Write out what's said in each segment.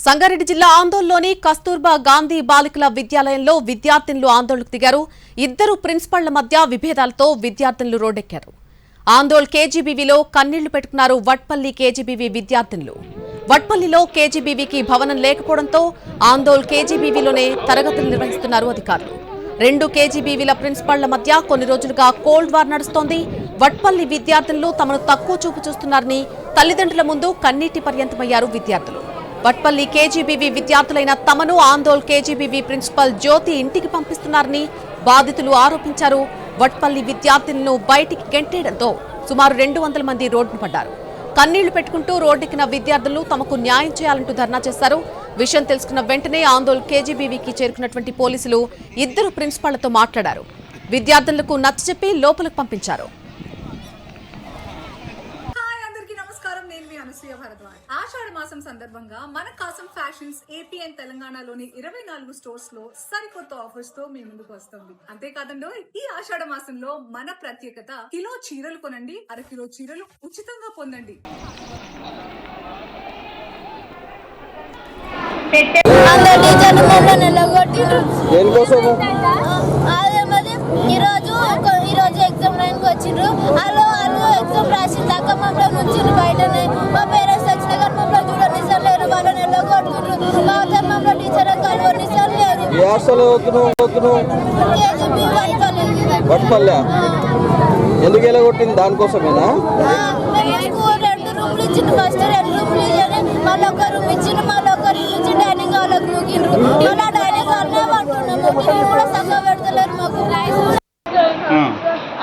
సంగారెడ్డి జిల్లా ఆందోళనలోని కస్తూర్బా గాంధీ బాలికల విద్యాలయంలో విద్యార్థినులు ఆందోళనకు దిగారు. ఇద్దరు ప్రిన్సిపళ్ల మధ్య విభేదాలతో విద్యార్థినులు రోడ్డెక్కారు. ఆందోళ్ కేజీబీవీలో కన్నీళ్లు పెట్టుకున్నారు వట్పల్లి కేజీబీవీ విద్యార్థినులు. వట్పల్లిలో కేజీబీవీకి భవనం లేకపోవడంతో ఆందోళ్ కేజీబీవీలోనే తరగతులు నిర్వహిస్తున్నారు అధికారులు. రెండు కేజీబీవీల ప్రిన్సిపళ్ల మధ్య కొన్ని రోజులుగా కోల్డ్ వార్ నడుస్తోంది. వట్పల్లి విద్యార్థులు తమను తక్కువ చూపు చూస్తున్నారని తల్లిదండ్రుల ముందు కన్నీటి పర్యంతమయ్యారు విద్యార్థులు. వట్పల్లి కేజీబీవీ విద్యార్థులైన తమను ఆందోళ్ కేజీబీవీ ప్రిన్సిపల్ జ్యోతి ఇంటికి పంపిస్తున్నారని బాధితులు ఆరోపించారు. వట్పల్లి విద్యార్థులను బయటికి గెంటేయడంతో సుమారు 200 మంది రోడ్డున పడ్డారు. కన్నీళ్లు పెట్టుకుంటూ రోడ్డెక్కిన విద్యార్థులు తమకు న్యాయం చేయాలంటూ ధర్నా చేశారు. విషయం తెలుసుకున్న వెంటనే ఆందోళ్ కేజీబీవీకి చేరుకున్నటువంటి పోలీసులు ఇద్దరు ప్రిన్సిపాళ్లతో మాట్లాడారు. విద్యార్థులకు నచ్చజెప్పి లోపలికి పంపించారు. ఆషాఢ మాసం సందర్భంగా మన కాసం ఫ్యాషన్స్ ఏపీ అండ్ తెలంగాణలోని 24 స్టోర్స్ లో సరికొత్త ఆఫర్స్ తో మీ ముందుకు వస్తుంది. అంతేకాదండో ఈ ఆషాఢ మాసంలో మన ప్రత్యేకత కిలో చీరలు కొనండి, అరకిలో చీరలు ఉచితంగా పొందండి. ఈరోజు ఎగ్జామ్ రాయడానికి వచ్చిండ్రు. వాళ్ళు ఎగ్జామ్ రాసిన దాకా మమ్మల్ని ఉంచిండ్రు బయటనే. మా పేరెంట్స్ వచ్చిన కానీ మమ్మల్ని చూడనిసారు లేరు, వాళ్ళని ఎలా కొడుతుండ్రు. మమ్మల్ని టీచర్ కలవనిసారు లేరు. ఎందుకు ఎలా కొట్టింది? దానికోసమేనా? 2 రూమ్లు ఇచ్చిండు. ఫస్ట్ 2 రూమ్లు ఇచ్చి మళ్ళీ ఒక రూమ్ ఇచ్చిండు. మళ్ళీ ఒక రూమ్ ఇచ్చి డైనింగ్ హాల్కి నూకిండ్రు. మళ్ళీ డైనింగ్ హాల్నే పడుతున్నాము. కూడా సగం పెడతలేరు మాకు.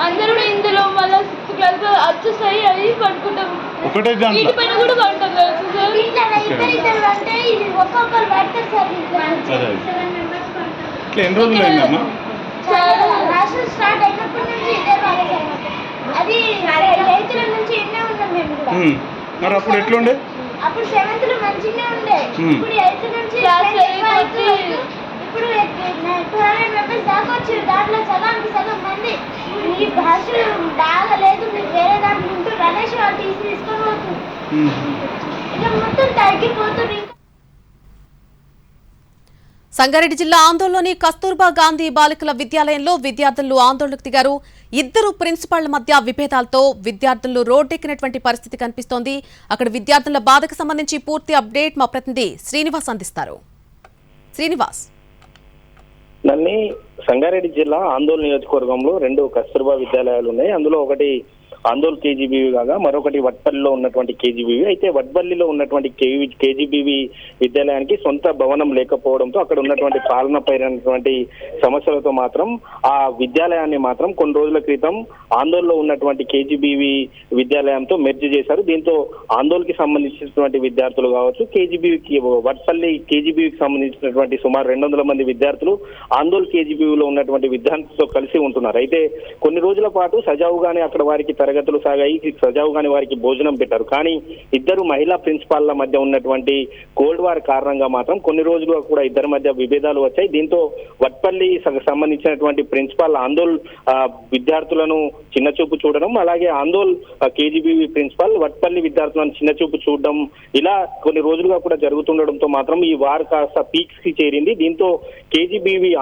అందరూ ఇందులో మళ్ళీ 6th క్లాస్ అడ్జస్ట్ అయ్యి పడుకుంటాం. ఇంటి పైన కూడా పడుకుంటాం సార్. ఎన్ని రోజులు అయిందమ్మా? స్టార్ట్ అయినప్పటి నుంచి ఇదే అది 8th నుంచి ఎన్నే ఉన్నాం మేము కూడా. మరి అప్పుడు ఎట్లుండే? అప్పుడు 7th లో మంచిగానే ఉండే. ఇప్పుడు 8th నుంచి ఇప్పుడు 200 మెంబర్స్ దాకా వచ్చారు. దాంట్లో సగానికి సగం మంది ఈ భాష బాగా లేదు, మీకు వేరే దాంట్లో ఉంటూ రమేష్ వాళ్ళు తీసుకొని పోతుంది. ఇక మొత్తం తగ్గిపోతుంది. సంగారెడ్డి జిల్లా ఆందోళనలోని కస్తూర్బా గాంధీ బాలికల విద్యాలయంలో విద్యార్థులు ఆందోళనకు దిగారు. ఇద్దరు ప్రిన్సిపాళ్ల మధ్య విభేదాలతో విద్యార్థులు రోడ్డెక్కినటువంటి పరిస్థితి కనిపిస్తోంది. అక్కడ విద్యార్థుల బాధకు సంబంధించి పూర్తి అప్డేట్ మా ప్రతినిధి శ్రీనివాస్ అందిస్తారు. శ్రీనివాస్, నన్ను సంగారెడ్డి జిల్లా ఆందోళన నియోజకవర్గంలో 2 కస్తూర్బా విద్యాలయాలు ఉన్నాయి. అందులో ఒకటి ఆందోళ్ కేజీబీవీ కాగా మరొకటి వట్పల్లిలో ఉన్నటువంటి కేజీబీవీ. అయితే వట్పల్లిలో ఉన్నటువంటి కేజీబీవీ విద్యాలయానికి సొంత భవనం లేకపోవడంతో అక్కడ ఉన్నటువంటి పాలనపైనటువంటి సమస్యలతో మాత్రం ఆ విద్యాలయాన్ని మాత్రం కొన్ని రోజుల క్రితం ఆందోళనలో ఉన్నటువంటి కేజీబీవీ విద్యాలయంతో మెర్జ్ చేశారు. దీంతో ఆందోళనకి సంబంధించినటువంటి విద్యార్థులు కావచ్చు, వట్పల్లి కేజీబీవీకి సంబంధించినటువంటి సుమారు 200 మంది విద్యార్థులు ఆందోళన కేజీబీవీలో ఉన్నటువంటి విద్యార్థులతో కలిసి ఉంటున్నారు. అయితే కొన్ని రోజుల పాటు సజావుగానే అక్కడ వారికి తరగతులు సాగాయి, సజావుగానే వారికి భోజనం పెట్టారు. కానీ ఇద్దరు మహిళా ప్రిన్సిపాల్ల మధ్య ఉన్నటువంటి కోల్డ్ వార్ కారణంగా మాత్రం కొన్ని రోజులుగా కూడా ఇద్దరి మధ్య విభేదాలు వచ్చాయి. దీంతో వట్పల్లి సంబంధించినటువంటి ప్రిన్సిపాల్ ఆందోళ్ విద్యార్థులను చిన్నచూపు చూడడం, అలాగే ఆందోళ్ కేజీబీవీ ప్రిన్సిపాల్ వట్పల్లి విద్యార్థులను చిన్నచూపు చూడడం, ఇలా కొన్ని రోజులుగా కూడా జరుగుతుండడంతో మాత్రం ఈ వార్ కాస్త పీక్స్ కి చేరింది. దీంతో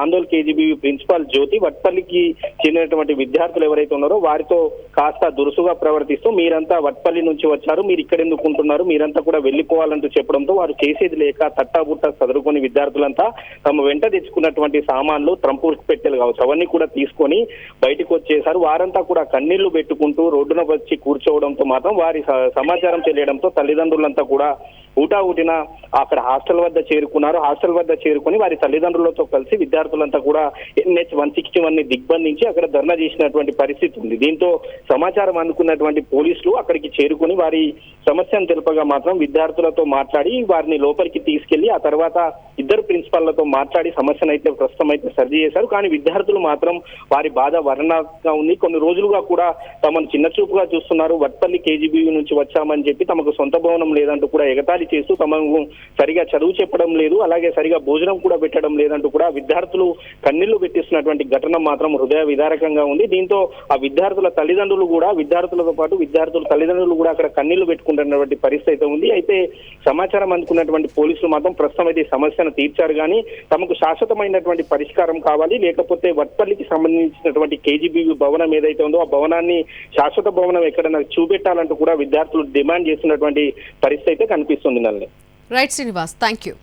ఆందోళ్ కేజీబీవీ ప్రిన్సిపాల్ జ్యోతి వట్పల్లికి చెందినటువంటి విద్యార్థులు ఎవరైతే ఉన్నారో వారితో కాస్త దురుసుగా ప్రవర్తిస్తూ మీరంతా వట్పల్లి నుంచి వచ్చారు, మీరు ఇక్కడ ఎందుకు ఉంటున్నారు, మీరంతా కూడా వెళ్లిపోవాలంటూ చెప్పడంతో వారు చేసేది లేక తట్టాబుట్ట చదువుకుని విద్యార్థులంతా తమ వెంట తెచ్చుకున్నటువంటి సామాన్లు, ట్రంపూర్స్ పెట్టెలు కావచ్చు అవన్నీ కూడా తీసుకొని బయటకు వచ్చేశారు. వారంతా కూడా కన్నీళ్లు పెట్టుకుంటూ రోడ్డున వచ్చి కూర్చోవడంతో మాత్రం వారి సమాచారం తెలియడంతో తల్లిదండ్రులంతా కూడా ఊటిన అక్కడ హాస్టల్ వద్ద చేరుకున్నారు. హాస్టల్ వద్ద చేరుకుని వారి తల్లిదండ్రులతో కలిసి విద్యార్థులంతా కూడా NH 161 ని దిగ్బంధించి అక్కడ ధర్నా చేసినటువంటి పరిస్థితి ఉంది. దీంతో సమాచారం అందుకున్నటువంటి పోలీసులు అక్కడికి చేరుకుని వారి సమస్యను తెలుపగా మాత్రం విద్యార్థులతో మాట్లాడి వారిని లోపలికి తీసుకెళ్లి ఆ తర్వాత ఇద్దరు ప్రిన్సిపాళ్లతో మాట్లాడి సమస్యను అయితే ప్రస్తుతం అయితే సర్ది చేశారు. కానీ విద్యార్థులు మాత్రం వారి బాధ వర్ణంగా ఉంది. కొన్ని రోజులుగా కూడా తమను చిన్నచూపుగా చూస్తున్నారు. వట్పల్లి కేజీబీవీ నుంచి వచ్చామని చెప్పి తమకు సొంత భవనం లేదంటూ కూడా ఎగతాళి చేస్తూ తమకు సరిగా చదువు చెప్పడం లేదు, అలాగే సరిగా భోజనం కూడా పెట్టడం లేదంటూ కూడా విద్యార్థులు కన్నీళ్లు పెట్టిస్తున్నటువంటి ఘటన మాత్రం హృదయ విదారకంగా ఉంది. దీంతో ఆ విద్యార్థుల తల్లిదండ్రులు కూడా, విద్యార్థులతో పాటు విద్యార్థుల తల్లిదండ్రులు కూడా అక్కడ కన్నీళ్లు పెట్టుకుంటున్నటువంటి పరిస్థితి అయితే ఉంది. అయితే సమాచారం అందుకున్నటువంటి పోలీసులు మాత్రం ప్రస్తుతం అయితే సమస్యను తీర్చారు, కానీ తమకు శాశ్వతమైనటువంటి పరిష్కారం కావాలి, లేకపోతే వట్పల్లికి సంబంధించినటువంటి కేజీబీవీ భవనం ఏదైతే ఉందో ఆ భవనాన్ని శాశ్వత భవనం ఎక్కడైనా చూపెట్టాలంటూ కూడా విద్యార్థులు డిమాండ్ చేస్తున్నటువంటి పరిస్థితి అయితే కనిపిస్తుంది. Right Srinivas, thank you.